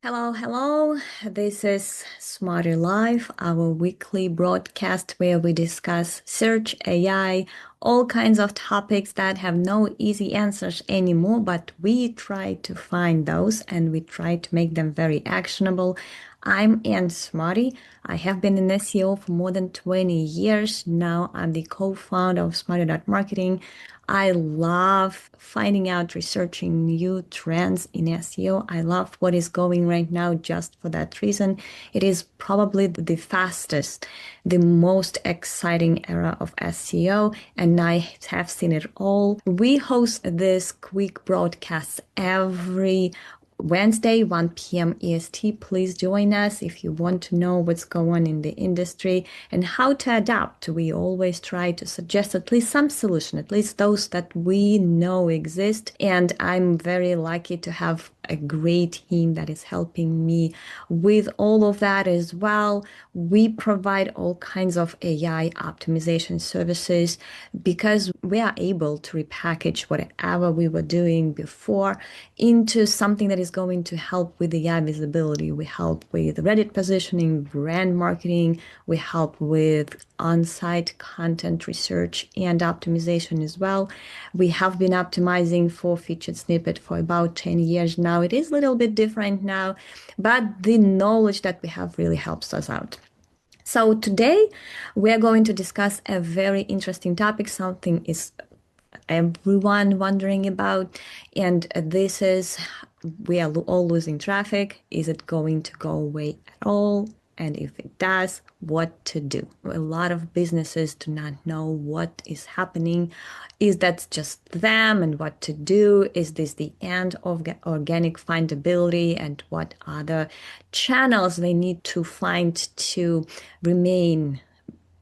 Hello, hello. This is Smarter Life, our weekly broadcast where we discuss search, AI, all kinds of topics that have no easy answers anymore, but we try to find those and we try to make them very actionable. I'm Anne Smarty. I have been in SEO for more than 20 years. Now I'm the co-founder of Smarter Marketing. I love finding out, researching new trends in SEO. I love what is going right now just for that reason. It is probably the fastest, the most exciting era of SEO, and I have seen it all. We host this quick broadcast every Wednesday, 1 p.m. EST. Please join us if you want to know what's going on in the industry and how to adapt. We always try to suggest at least some solution, at least those that we know exist. And I'm very lucky to have a great team that is helping me with all of that as well. We provide all kinds of AI optimization services because we are able to repackage whatever we were doing before into something that is going to help with AI visibility. We help with Reddit positioning, brand marketing. We help with on-site content research and optimization as well. We have been optimizing for featured snippet for about 10 years now. It is a little bit different now, but the knowledge that we have really helps us out. So today we are going to discuss a very interesting topic, something is everyone wondering about, and this is we are all losing traffic. Is it going to go away at all? And if it does, what to do? A lot of businesses do not know what is happening. Is that just them and what to do? Is this the end of organic findability and what other channels they need to find to remain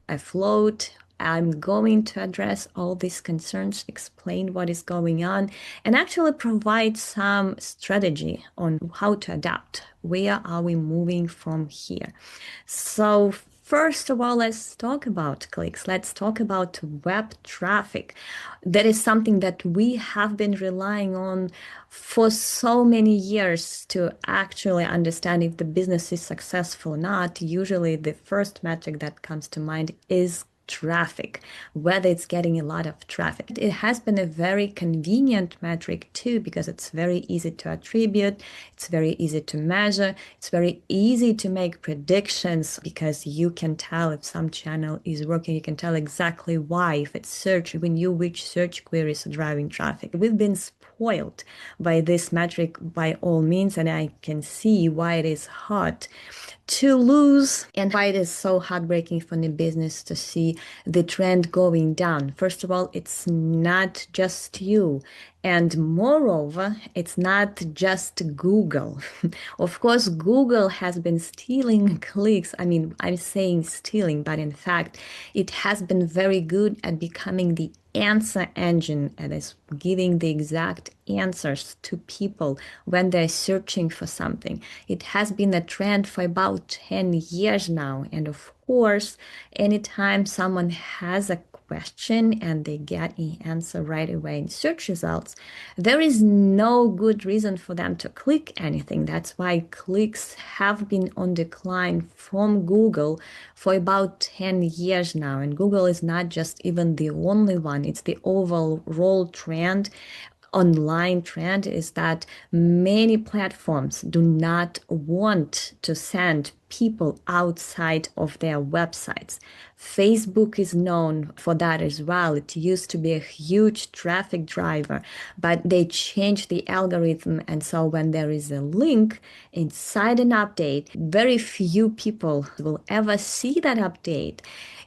afloat? I'm going to address all these concerns, explain what is going on, and actually provide some strategy on how to adapt. Where are we moving from here? So, first of all, let's talk about clicks. Let's talk about web traffic. That is something that we have been relying on for so many years to actually understand if the business is successful or not. Usually, the first metric that comes to mind is traffic, whether it's getting a lot of traffic. It has been a very convenient metric too, because it's very easy to attribute, it's very easy to measure, it's very easy to make predictions because you can tell if some channel is working, you can tell exactly why, if it's search, when you which search queries are driving traffic. We've been spoiled by this metric by all means, and I can see why it is hard to lose and why it is so heartbreaking for the business to see the trend going down. First of all, it's not just you. And moreover, it's not just Google. Of course, Google has been stealing clicks. I mean, I'm saying stealing, but in fact, it has been very good at becoming the answer engine and is giving the exact answers to people when they're searching for something. It has been a trend for about 10 years now. And of course, anytime someone has a question and they get an answer right away in search results, there is no good reason for them to click anything. That's why clicks have been on decline from Google for about 10 years now. And Google is not just even the only one, it's the overall trend. Online trend is that many platforms do not want to send people outside of their websites. Facebook is known for that as well. It used to be a huge traffic driver, but they changed the algorithm. And so when there is a link inside an update, very few people will ever see that update.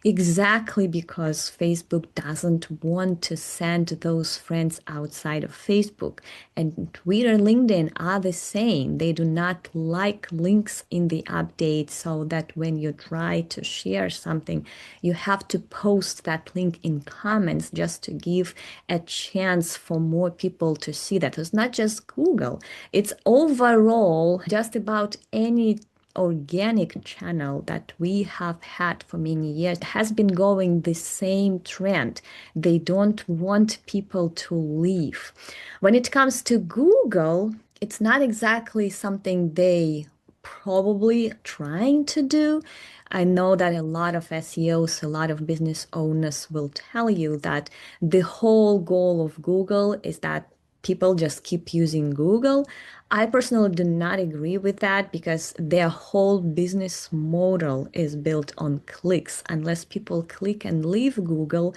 Exactly because Facebook doesn't want to send those friends outside of Facebook. And Twitter and LinkedIn are the same. They do not like links in the update, so that when you try to share something, you have to post that link in comments just to give a chance for more people to see that. It's not just Google, it's overall just about any organic channel that we have had for many years has been going the same trend. They don't want people to leave. When it comes to Google, it's not exactly something they probably trying to do. I know that a lot of SEOs, a lot of business owners will tell you that the whole goal of Google is that people just keep using Google. I personally do not agree with that because their whole business model is built on clicks. Unless people click and leave Google,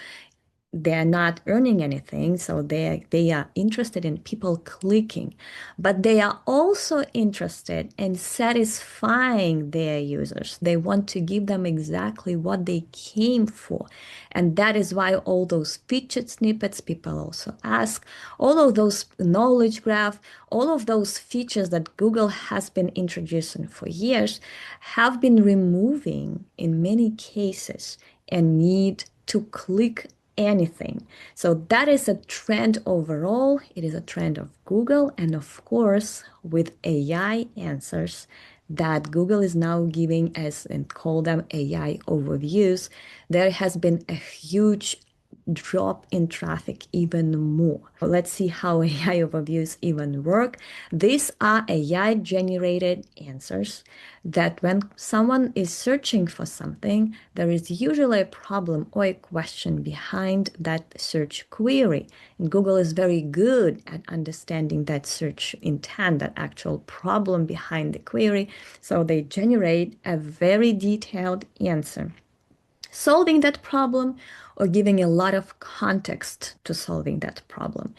they're not earning anything, so they are interested in people clicking, but they are also interested in satisfying their users. They want to give them exactly what they came for, and that is why all those featured snippets people also ask, all of those knowledge graph, all of those features that Google has been introducing for years have been removing in many cases and need to click anything. So that is a trend overall. It is a trend of Google. And of course, with AI answers that Google is now giving as and call them AI overviews, there has been a huge drop in traffic even more. Let's see how AI overviews even work. These are AI generated answers that when someone is searching for something, there is usually a problem or a question behind that search query. And Google is very good at understanding that search intent, that actual problem behind the query. So they generate a very detailed answer solving that problem or giving a lot of context to solving that problem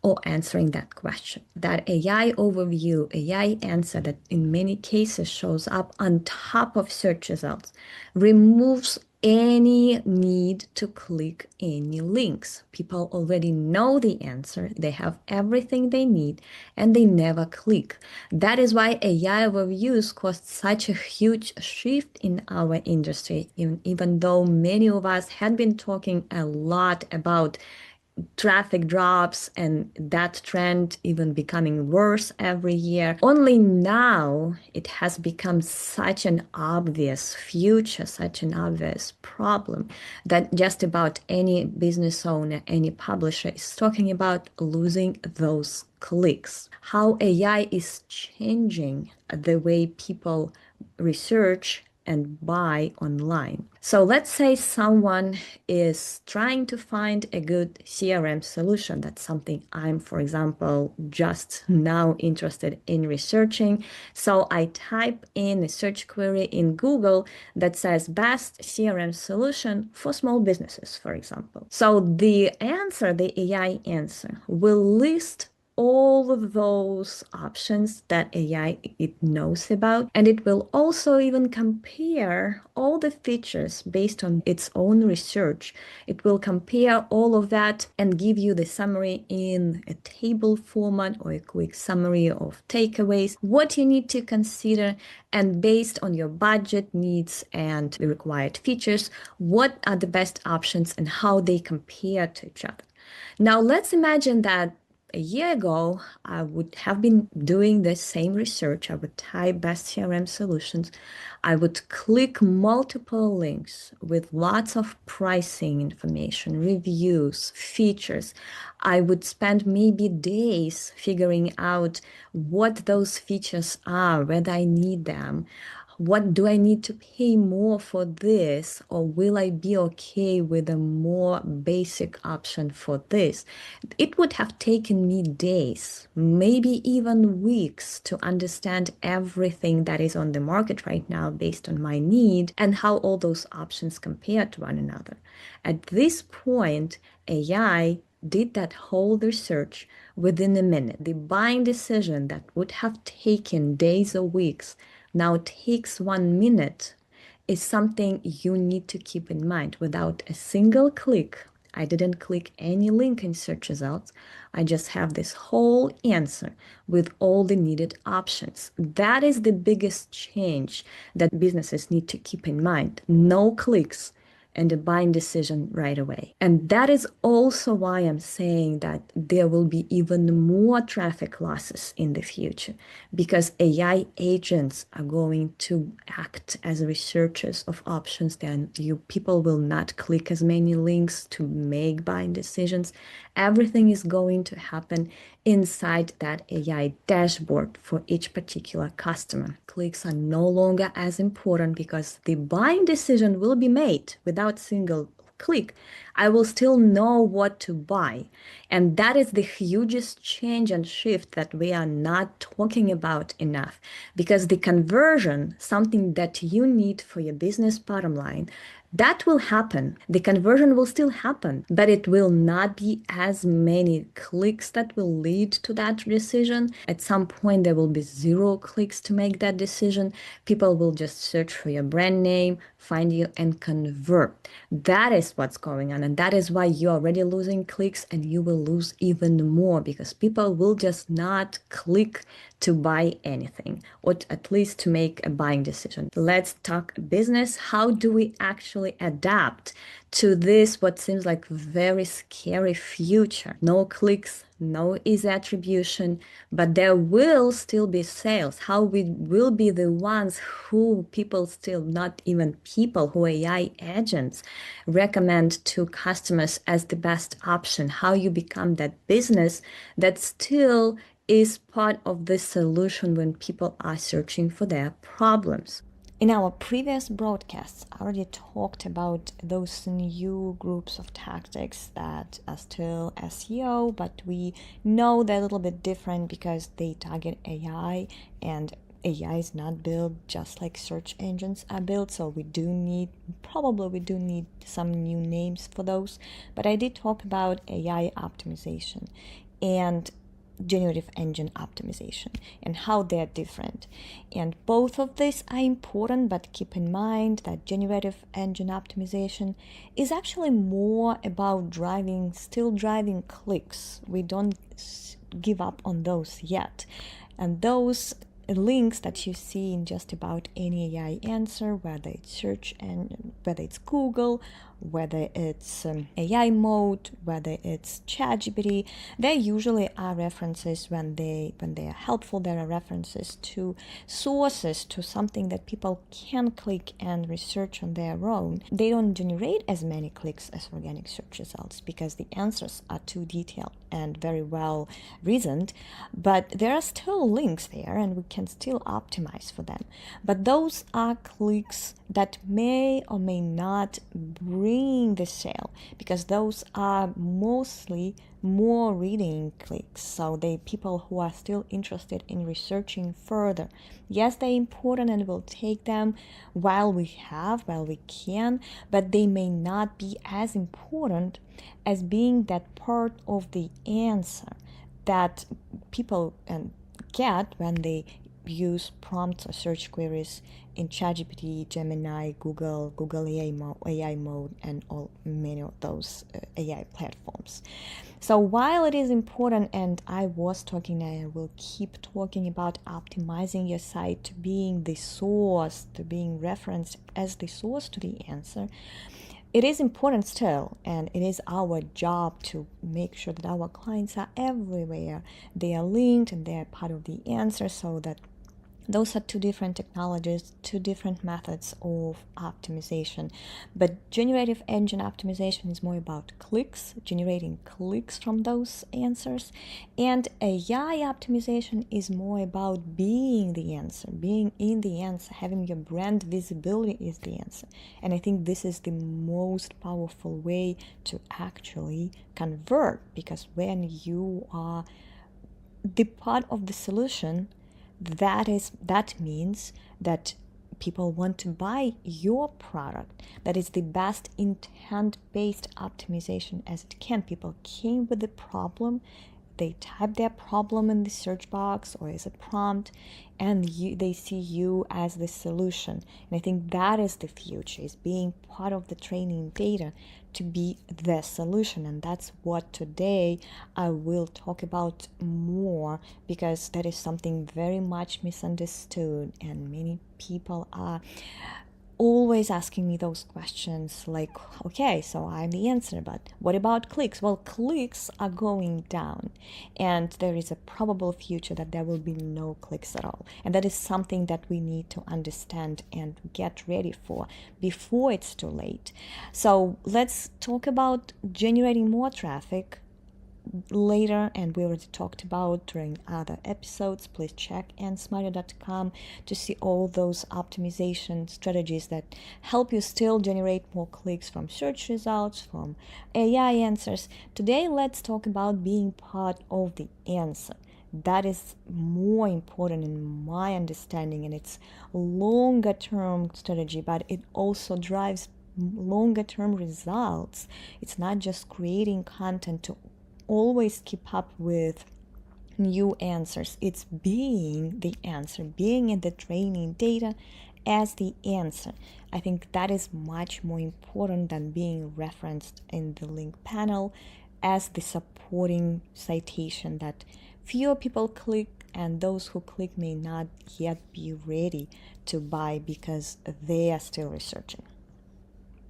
or answering that question. That AI overview, AI answer that in many cases shows up on top of search results removes any need to click any links. People already know the answer, they have everything they need, and they never click. That is why AI overviews caused such a huge shift in our industry, even though many of us had been talking a lot about traffic drops and that trend even becoming worse every year. Only now it has become such an obvious future, such an obvious problem that just about any business owner, any publisher is talking about losing those clicks. How AI is changing the way people research and buy online. So let's say someone is trying to find a good CRM solution. That's something I'm, for example, just now interested in researching. So I type in a search query in Google that says best CRM solution for small businesses, for example. So the answer, the AI answer, will list all of those options that AI it knows about, and it will also even compare all the features based on its own research. It will compare all of that and give you the summary in a table format or a quick summary of takeaways, what you need to consider, and based on your budget needs and the required features, what are the best options and how they compare to each other. Now let's imagine that a year ago, I would have been doing the same research. I would type best CRM solutions. I would click multiple links with lots of pricing information, reviews, features. I would spend maybe days figuring out what those features are, whether I need them. What do I need to pay more for this, or will I be okay with a more basic option for this? It would have taken me days, maybe even weeks, to understand everything that is on the market right now based on my need and how all those options compare to one another. At this point, AI did that whole research within a minute. The buying decision that would have taken days or weeks now takes 1 minute is something you need to keep in mind. Without a single click, I didn't click any link in search results. I just have this whole answer with all the needed options. That is the biggest change that businesses need to keep in mind. No clicks and a buying decision right away. And that is also why I'm saying that there will be even more traffic losses in the future because AI agents are going to act as researchers of options. Then people will not click as many links to make buying decisions. Everything is going to happen inside that AI dashboard for each particular customer. Clicks are no longer as important because the buying decision will be made without single click. I will still know what to buy. And that is the hugest change and shift that we are not talking about enough, because the conversion, something that you need for your business bottom line, that will happen. The conversion will still happen, but it will not be as many clicks that will lead to that decision. At some point, there will be 0 clicks to make that decision. People will just search for your brand name, find you, and convert. That is what's going on. And that is why you're already losing clicks, and you will lose even more because people will just not click to buy anything, or at least to make a buying decision. Let's talk business. How do we actually adapt to this, what seems like very scary future? No clicks, no easy attribution, but there will still be sales. How we will be the ones who people still, not even people, who AI agents recommend to customers as the best option. How you become that business that still is part of the solution when people are searching for their problems. In our previous broadcasts, I already talked about those new groups of tactics that are still SEO, but we know they're a little bit different because they target AI, and AI is not built just like search engines are built. So we do need some new names for those. But I did talk about AI optimization and generative engine optimization and how they're different. And both of these are important, but keep in mind that generative engine optimization is actually more about still driving clicks. We don't give up on those yet. And those links that you see in just about any AI answer, whether it's search and whether it's Google, whether it's AI mode, whether it's ChatGPT, they usually are references when they are helpful. There are references to sources, to something that people can click and research on their own. They don't generate as many clicks as organic search results because the answers are too detailed and very well reasoned, but there are still links there and we can still optimize for them. But those are clicks that may or may not bring the sale, because those are mostly more reading clicks. So they people who are still interested in researching further. Yes, they're important and we'll take them while we can, but they may not be as important as being that part of the answer that people get when they use prompts or search queries in ChatGPT, Gemini, Google AI mode, and many of those AI platforms. So while it is important, and I was talking and I will keep talking about optimizing your site to being the source, to being referenced as the source to the answer, it is important still, and it is our job to make sure that our clients are everywhere. They are linked and they are part of the answer, so that those are two different technologies, two different methods of optimization. But generative engine optimization is more about clicks, generating clicks from those answers. And AI optimization is more about being the answer, being in the answer, having your brand visibility is the answer. And I think this is the most powerful way to actually convert, because when you are the part of the solution, that means that people want to buy your product. That is the best intent-based optimization as it can. People came with the problem, they type their problem in the search box or as a prompt, and they see you as the solution. And I think that is the future, is being part of the training data to be the solution. And that's what today I will talk about more, because that is something very much misunderstood, and many people are always asking me those questions like, okay, so I'm the answer, but what about clicks? Well, clicks are going down, and there is a probable future that there will be no clicks at all. And that is something that we need to understand and get ready for before it's too late. So let's talk about generating more traffic later, and we already talked about during other episodes. Please check nsmarter.com to see all those optimization strategies that help you still generate more clicks from search results, from AI answers. Today, let's talk about being part of the answer. That is more important in my understanding, and it's longer term strategy, but it also drives longer term results. It's not just creating content to always keep up with new answers. It's being the answer, being in the training data as the answer. I think that is much more important than being referenced in the link panel as the supporting citation that fewer people click, and those who click may not yet be ready to buy because they are still researching.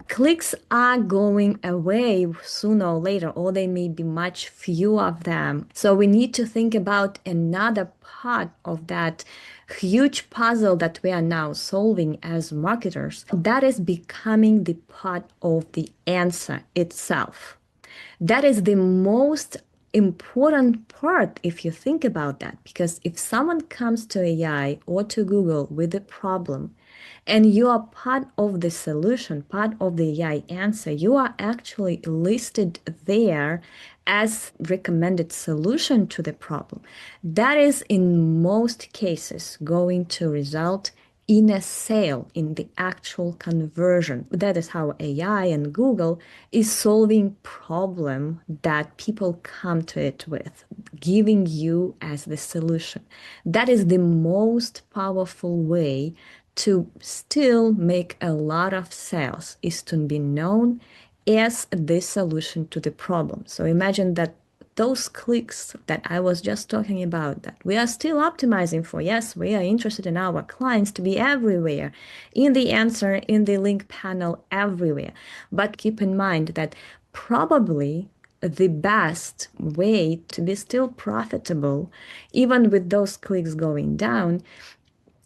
Clicks are going away sooner or later, or they may be much fewer of them. So we need to think about another part of that huge puzzle that we are now solving as marketers. That is becoming the part of the answer itself. That is the most important part if you think about that, because if someone comes to AI or to Google with a problem and you are part of the solution, part of the AI answer, you are actually listed there as recommended solution to the problem. That is in most cases going to result in a sale, in the actual conversion. That is how AI and Google is solving problem that people come to it with, giving you as the solution. That is the most powerful way to still make a lot of sales, is to be known as the solution to the problem. So imagine that those clicks that I was just talking about, that we are still optimizing for. Yes, we are interested in our clients to be everywhere, in the answer, in the link panel, everywhere. But keep in mind that probably the best way to be still profitable, even with those clicks going down,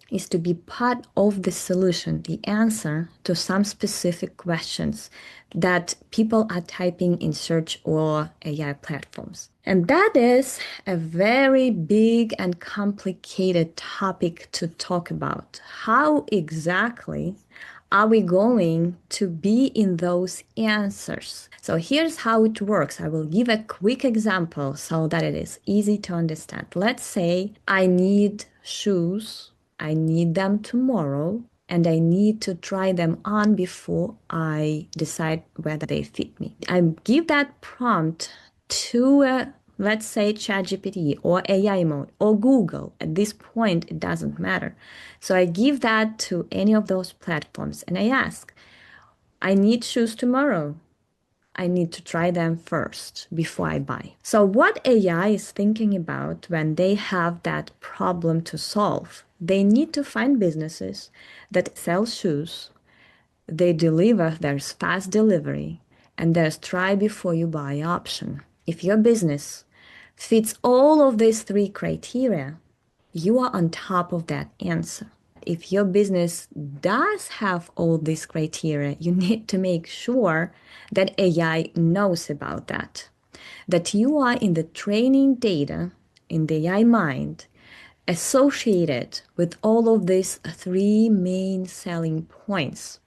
is to be part of the solution, the answer to some specific questions that people are typing in search or AI platforms. And that is a very big and complicated topic to talk about. How exactly are we going to be in those answers? So here's how it works. I will give a quick example so that it is easy to understand. Let's say I need shoes. I need them tomorrow, and I need to try them on before I decide whether they fit me. I give that prompt to let's say ChatGPT or AI mode or Google. At this point, it doesn't matter. So I give that to any of those platforms and I ask, I need shoes tomorrow. I need to try them first before I buy. So what AI is thinking about when they have that problem to solve, they need to find businesses that sell shoes, they deliver, there's fast delivery, and there's try before you buy option. If your business fits all of these three criteria, you are on top of that answer. If your business does have all these criteria, you need to make sure that AI knows about that you are in the training data in the AI mind associated with all of these three main selling points.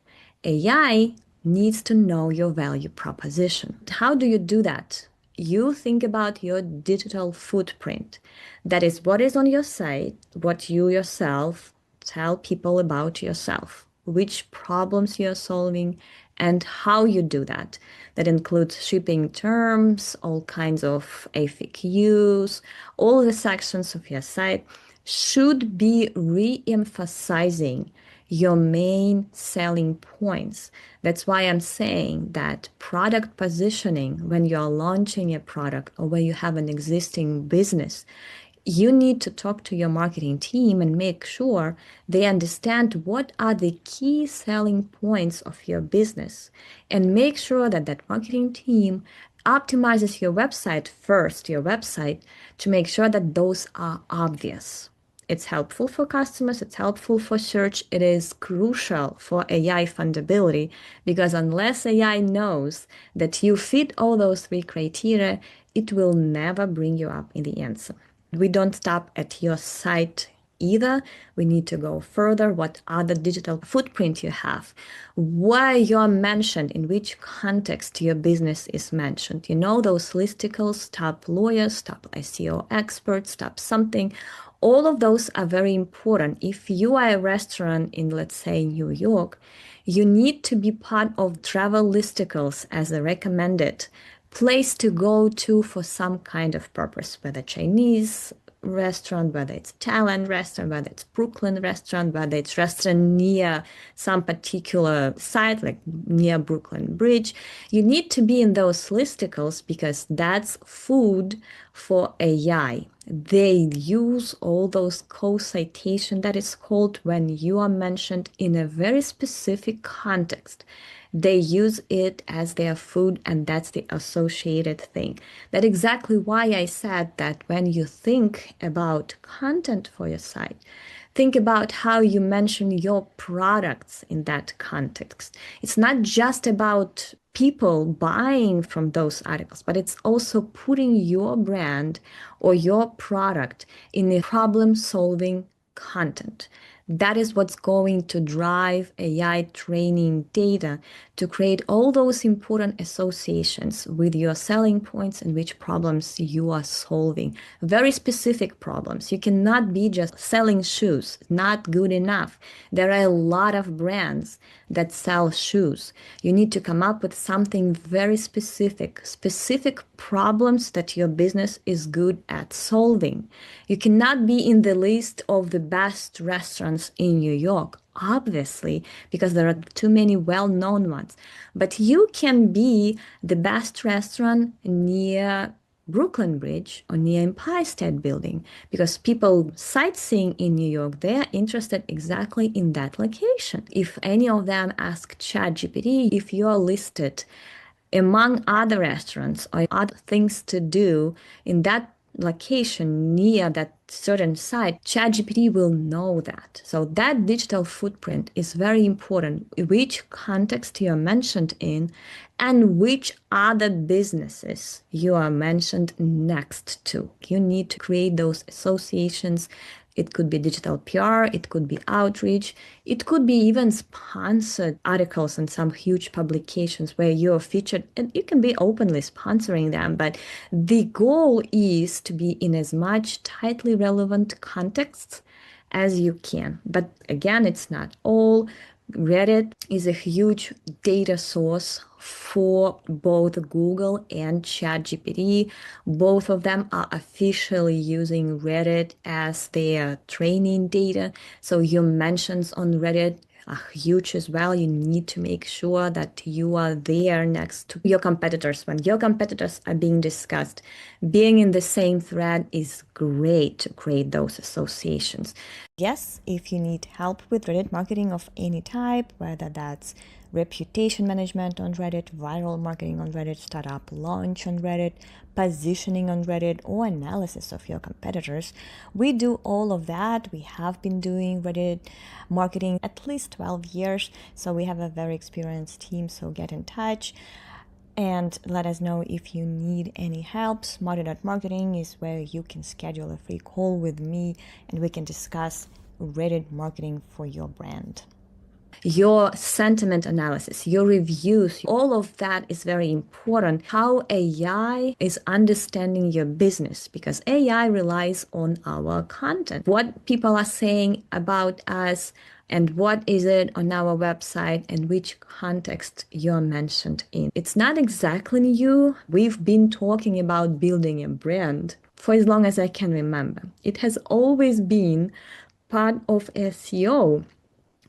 AI needs to know your value proposition. How do you do that? You think about your digital footprint. That is what is on your site, what you yourself tell people about yourself, which problems you're solving, and how you do that. That includes shipping terms, all kinds of FAQs, all the sections of your site should be re-emphasizing your main selling points. That's why I'm saying that product positioning, when you're launching a product or when you have an existing business, you need to talk to your marketing team and make sure they understand what are the key selling points of your business, and make sure that that marketing team optimizes your website first, your website, to make sure that those are obvious. It's helpful for customers, it's helpful for search. It is crucial for AI fundability because unless AI knows that you fit all those three criteria, it will never bring you up in the answer. We don't stop at your site either. We need to go further. What other digital footprint you have, where you're mentioned, in which context your business is mentioned. You know, those listicles, top lawyers, top SEO experts, top something. All of those are very important. If you are a restaurant in, let's say, New York, you need to be part of travel listicles as a recommended place to go to for some kind of purpose, whether Chinese restaurant, whether it's Italian restaurant, whether it's Brooklyn restaurant, whether it's restaurant near some particular site, like near Brooklyn Bridge. You need to be in those listicles because that's food for AI. They use all those co-citation that is called when you are mentioned in a very specific context. They use it as their food, and that's the associated thing. That's exactly why I said that when you think about content for your site, think about how you mention your products in that context. It's not just about people buying from those articles, but it's also putting your brand or your product in a problem-solving content. That is what's going to drive AI training data to create all those important associations with your selling points and which problems you are solving. Very specific problems. You cannot be just selling shoes, not good enough. There are a lot of brands that sell shoes. You need to come up with something very specific, specific problems that your business is good at solving. You cannot be in the list of the best restaurants in New York, obviously, because there are too many well-known ones. But you can be the best restaurant near Brooklyn Bridge or near Empire State Building because people sightseeing in New York, they are interested exactly in that location. If any of them ask ChatGPT if you're listed among other restaurants or other things to do in that location near that certain site, ChatGPT will know that. So that digital footprint is very important, which context you are mentioned in and which other businesses you are mentioned next to. You need to create those associations. It could be digital PR, it could be outreach, it could be even sponsored articles in some huge publications where you're featured, and you can be openly sponsoring them. But the goal is to be in as much tightly relevant contexts as you can. But again, it's not all. Reddit is a huge data source for both Google and ChatGPT. Both of them are officially using Reddit as their training data. So your mentions on Reddit are huge as well. You need to make sure that you are there next to your competitors. When your competitors are being discussed, being in the same thread is great to create those associations. Yes, if you need help with Reddit marketing of any type, whether that's reputation management on Reddit, viral marketing on Reddit, startup launch on Reddit, positioning on Reddit, or analysis of your competitors, we do all of that. We have been doing Reddit marketing at least 12 years, so we have a very experienced team, so get in touch. And let us know if you need any help. Smarter.marketing is where you can schedule a free call with me and we can discuss Reddit marketing for your brand. Your sentiment analysis, your reviews, all of that is very important. How AI is understanding your business because AI relies on our content. What people are saying about us, and what is it on our website and which context you're mentioned in. It's not exactly new. We've been talking about building a brand for as long as I can remember. It has always been part of SEO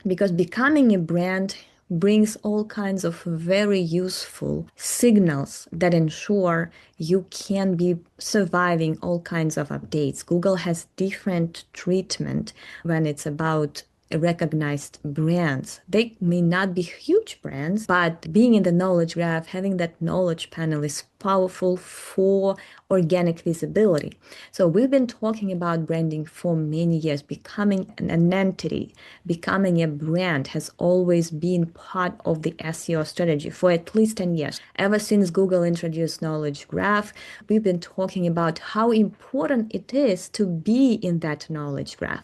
because becoming a brand brings all kinds of very useful signals that ensure you can be surviving all kinds of updates. Google has different treatment when it's about recognized brands. They may not be huge brands, but being in the knowledge graph, having that knowledge panel is powerful for organic visibility. So we've been talking about branding for many years. Becoming an entity, becoming a brand has always been part of the SEO strategy for at least 10 years. Ever since Google introduced Knowledge Graph, we've been talking about how important it is to be in that knowledge graph.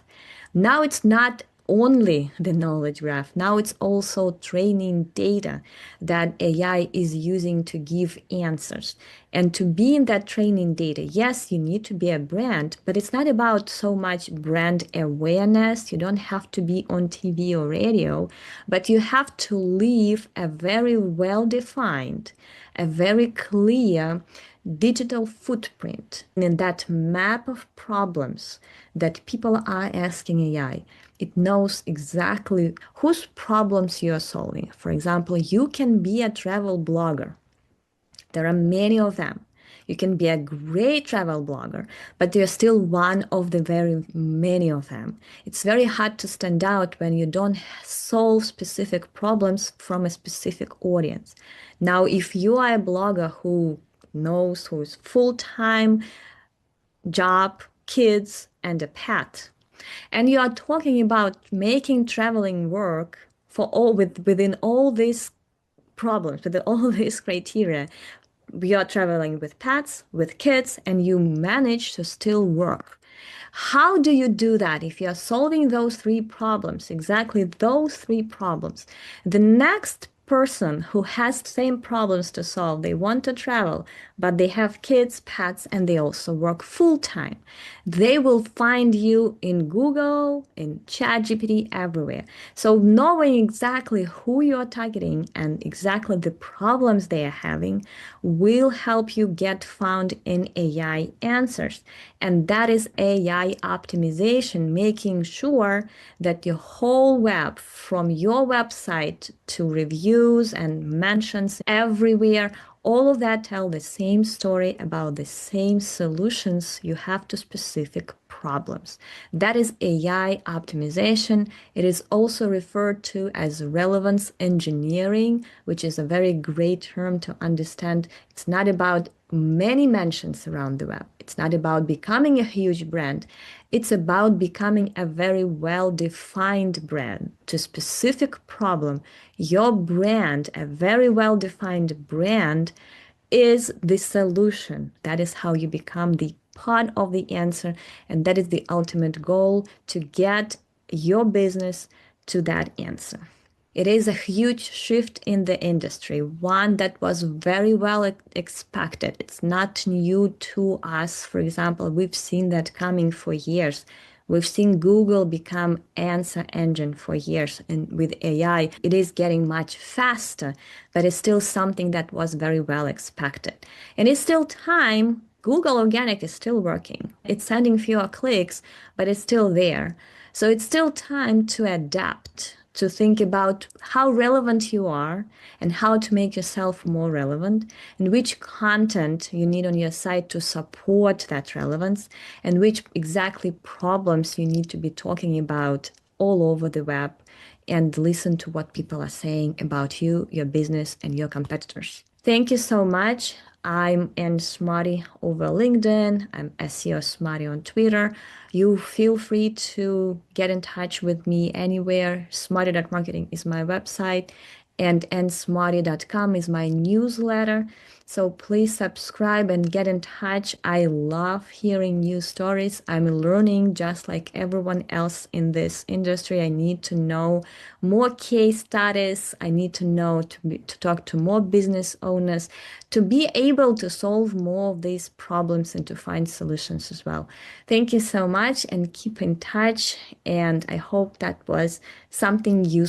Now it's not only the knowledge graph. Now it's also training data that AI is using to give answers. And to be in that training data, yes, you need to be a brand, but it's not about so much brand awareness. You don't have to be on TV or radio, but you have to leave a very well-defined, a very clear digital footprint in that map of problems that people are asking AI. It knows exactly whose problems you are solving. For example, you can be a travel blogger. There are many of them. You can be a great travel blogger, but you're still one of the very many of them. It's very hard to stand out when you don't solve specific problems from a specific audience. Now, if you are a blogger who knows whose full-time job, kids, and a pet, and you are talking about making traveling work for all within all these problems, within all these criteria, we are traveling with pets, with kids, and you manage to still work. How do you do that if you are solving those three problems, exactly those three problems? The next person who has the same problems to solve, they want to travel, but they have kids, pets, and they also work full time. They will find you in Google, in ChatGPT, everywhere. So knowing exactly who you're targeting and exactly the problems they are having will help you get found in AI answers. And that is AI optimization, making sure that your whole web, from your website to reviews and mentions everywhere, all of that tell the same story about the same solutions you have to specific problems. That is AI optimization. It is also referred to as relevance engineering, which is a very great term to understand. It's not about many mentions around the web. It's not about becoming a huge brand. It's about becoming a very well-defined brand to specific problem. Your brand, a very well-defined brand, is the solution. That is how you become the part of the answer, and that is the ultimate goal, to get your business to that answer. It is a huge shift in the industry, one that was very well expected. It's not new to us. For example, we've seen that coming for years. We've seen Google become answer engine for years, and with AI, it is getting much faster, but it's still something that was very well expected. And it's still time. Google Organic is still working. It's sending fewer clicks, but it's still there. So it's still time to adapt, to think about how relevant you are and how to make yourself more relevant, and which content you need on your site to support that relevance, and which exactly problems you need to be talking about all over the web, and listen to what people are saying about you, your business, and your competitors. Thank you so much. I'm Ann Smarty over LinkedIn. I'm SEO Smarty on Twitter. You feel free to get in touch with me anywhere. Smarty.marketing is my website, and nsmarty.com is my newsletter. So please subscribe and get in touch. I love hearing new stories. I'm learning just like everyone else in this industry. I need to know more case studies. I need to know to talk to more business owners, to be able to solve more of these problems and to find solutions as well. Thank you so much, and keep in touch. And I hope that was something useful